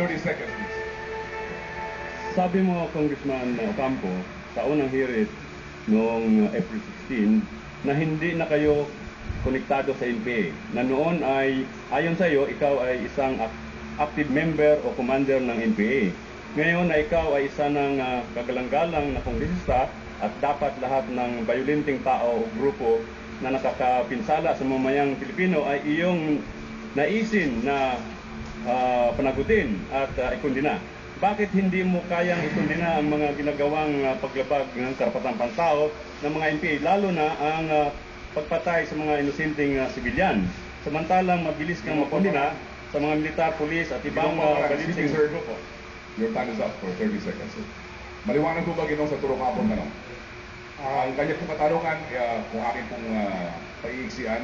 30 seconds, please. Sabi mo, Congressman Ocampo, sa unang hearing noong April 16, na hindi na kayo konektado sa NPA. Na noon ay, ayon sa iyo, ikaw ay isang active member o commander ng NPA. Ngayon na ikaw ay isa ng kagalang-galang na kongresista at dapat lahat ng bayolenteng tao o grupo na nakakapinsala sa mamayang Pilipino ay iyong naisin na panagutin at ikundina. Bakit hindi mo kayang ikundina ang mga ginagawang paglabag ng karapatang pantao ng mga NPA, lalo na ang pagpatay sa mga inosenteng sibilyan? Samantalang mabilis kang makundina sa mga militar, pulis at ibang balinsing grupo. Your time is up for 30 seconds. Maliwanag po ba ginong sa turong hapon na lang? Ang kanya pong katanungan, kung akin pong paiiksian,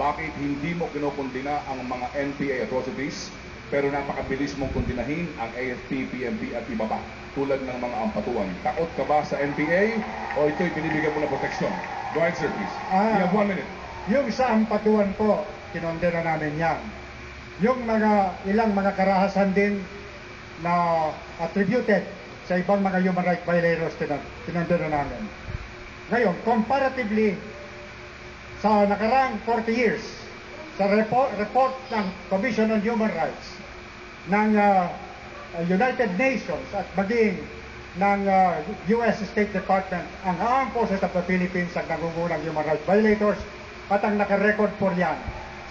bakit hindi mo kinukundina ang mga NPA atrocities, pero napakabilis mong kundinahin ang AFP, PNP at iba pa, tulad ng mga ampatuan? Takot ka ba sa NPA o ito'y binibigyan mo na proteksyon? Go ahead, sir, please. You have 1 minute. Yung sa ampatuan po, kinondena namin yan. Yung ilang mga karahasan din na attributed sa ibang mga human rights violators, kinondena namin. Ngayon, comparatively, sa nakarang 40 years, sa report ng Commission on Human Rights ng United Nations at maging ng US State Department, ang Armed Forces of the Philippines ang nangungunang human rights violators at ang nakarecord po yan.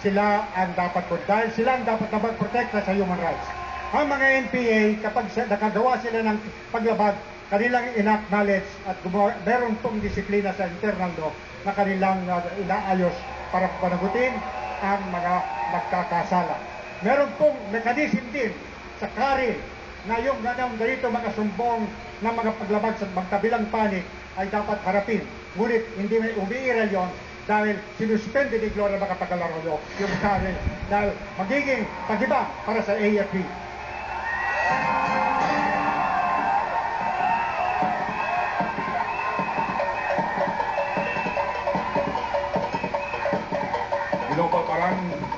Sila ang dapat po, dahil sila ang dapat na magprotekta sa human rights. Ang mga NPA, kapag nakagawa sila ng paglabag, kanilang in-acknowledge at meron pong disiplina sa internal law na kanilang inaayos para panagutin ang mga nagkakasala. Meron pong mechanism din sa CARI na yung ganito mga sumbong ng mga paglabag sa magkabilang panig ay dapat harapin. Ngunit hindi may umiiral yon dahil sinuspende ni Gloria Macapagal-Arroyo yung CARI dahil magiging pagiba para sa AFP.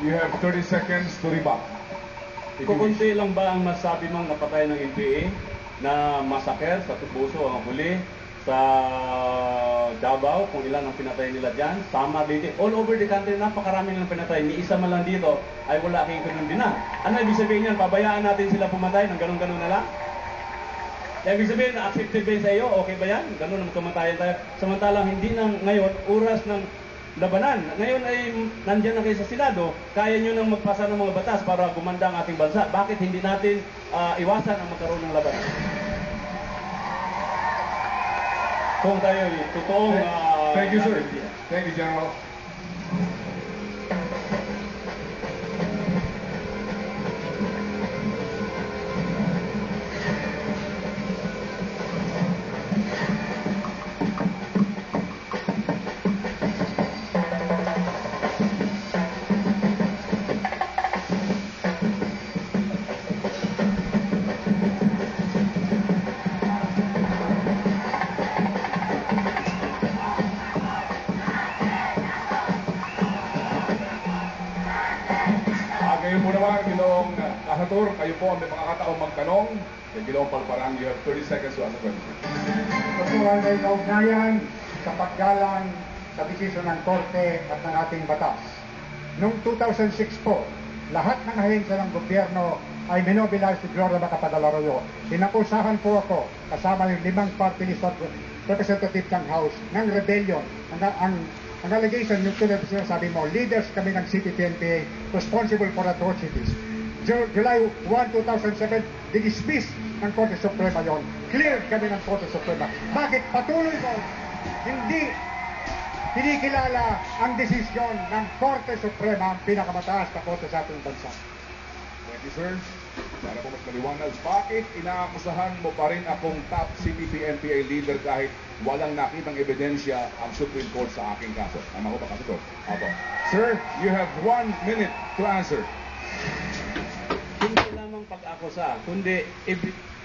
You have 30 seconds to rebut. Kukunti lang ba ang masabi mong napatay ng NPA na massacre sa Tubuso ang huli, sa Davao, kung ilan ang pinatay nila dyan, Sama, Leyte, all over the country, napakarami ng pinatay. Ni isa man lang dito ay wala kayong kinundina. Ano ibig sabihin yan? Pabayaan natin sila pumatay ng ganun-ganun na lang? Ibig sabihin, accepted ba sa iyo? Okay ba yan? Ganun ang kamatayan tayo. Samantalang hindi nang ngayon, oras ng labanan. Ngayon ay nandyan na kayo sa Senado, kaya nyo nang magpasa ng mga batas para gumanda ang ating bansa. Bakit hindi natin iwasan ang magkaroon ng labanan? Kung tayo totoong... Thank you, sir. Thank you, General. Ngayon po naman, Ginoong Kasator, kayo po ang may makakataong magtanong. Kay Ginoong Palparang, you have 30 seconds to ask a question. Ito po ay may kaugnayan sa paggalang sa desisyon ng Korte at ng ating batas. Noong 2006 po, lahat ng ahensya ng gobyerno ay minobilize si Gloria Macapagal-Arroyo. Inakusahan po ako, kasama yung 5 party list of representative ng House, ng rebellion. Ang allegation, yung sinasabi mo, leaders kami ng CPP-NPA responsible for atrocities. July 1, 2007, dinismiss ng Korte Suprema yon. Cleared kami ng Korte Suprema. Bakit patuloy mo hindi kinikilala ang desisyon ng Korte Suprema, ang pinakamataas na korte sa ating bansa? Thank you, sir. Para po mas maliwanag, bakit inaakusahan mo pa rin akong top CPP-NPA leader kahit walang nakitang ebidensya ang Supreme Court sa aking kaso? Tama ko ba, Kasator? Apo. Sir, you have 1 minute to answer. Hindi lamang pag-akusa, kundi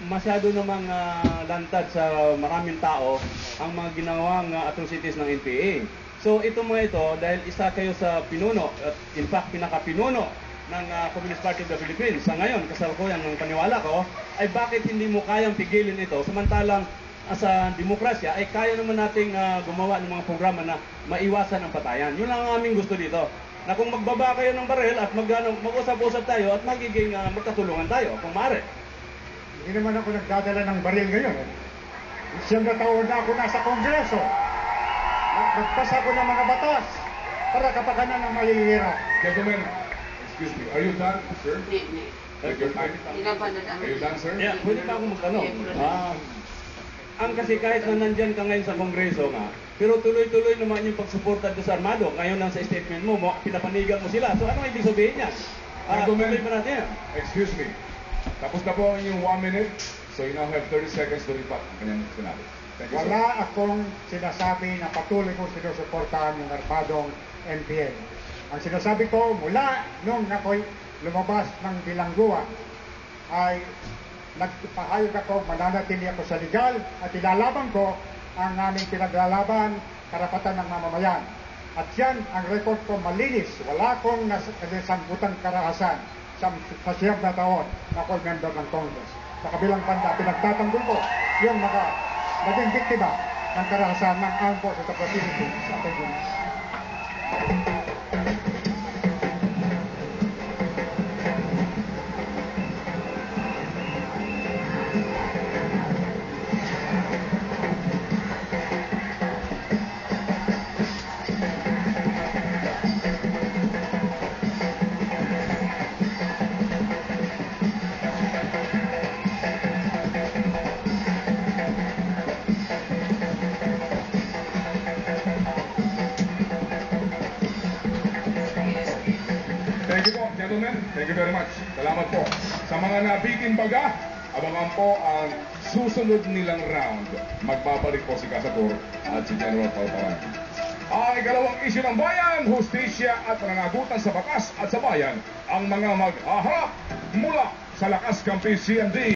masyado namang lantad sa maraming tao ang mga ginawang atrocities ng NPA. So ito mga ito, dahil isa kayo sa pinuno, at in fact pinaka-pinuno ng Communist Party of the Philippines. Sa ngayon, kasalukuyan ng paniwala ko, ay bakit hindi mo kayang pigilin ito samantalang sa demokrasya ay kaya naman nating gumawa ng mga programa na maiwasan ang patayan. Yun lang ang aming gusto dito. Na kung magbaba kayo ng baril at mag-usap-usap tayo at magiging magkatulungan tayo, kung maaari. Hindi naman ako nagdadala ng baril ngayon. Siyang na taon na ako nasa Kongreso. Nagpasa ako ng mga batas para kapakanan ng mahihirap. Gentlemen, excuse me, are you done, sir? Hindi. Take your time. Are you done, sir? Yeah, pwede pa ako magtanong. Ang kasi kahit na nandyan ka ngayon sa Kongreso nga, pero tuloy-tuloy naman yung pagsuporta doon sa armado. Ngayon lang sa statement mo, pinapanigan mo sila. So ano ang ibig sabihin niya? Tuloy pa natin yan. Excuse me. Tapos na po ang inyong 1 minute. So you now have 30 seconds to repat ang kanyang sinabi. Thank you, sir. Wala akong sinasabi na patuloy kong sinusuportahan ng armadong NPA. Ang sinasabi ko mula nung ako'y lumabas ng bilangguan ay nagpahayag ako, mananatili ako sa legal at ilalaban ko ang aming pinaglalaban, karapatan ng mamamayan. At yan, ang record ko malinis. Wala akong nasangkutang karahasan sa siyam na taon na ako'y member ng Congress. Sa kabilang banda, pinagtatanggol ko yung mga naging biktima ng karahasan ng armed forces of the Philippines sa Pilipinas. Thank you po, gentlemen. Thank you very much. Salamat po. Sa mga nabikin baga, abangan po ang susunod nilang round. Magbabalik po si Kasatur at si General Pauparan. Ang ikalawang isyu ng bayan, hustisya at pananagutan sa batas at sa bayan, ang mga maghaharap mula sa Lakas Kampi CND.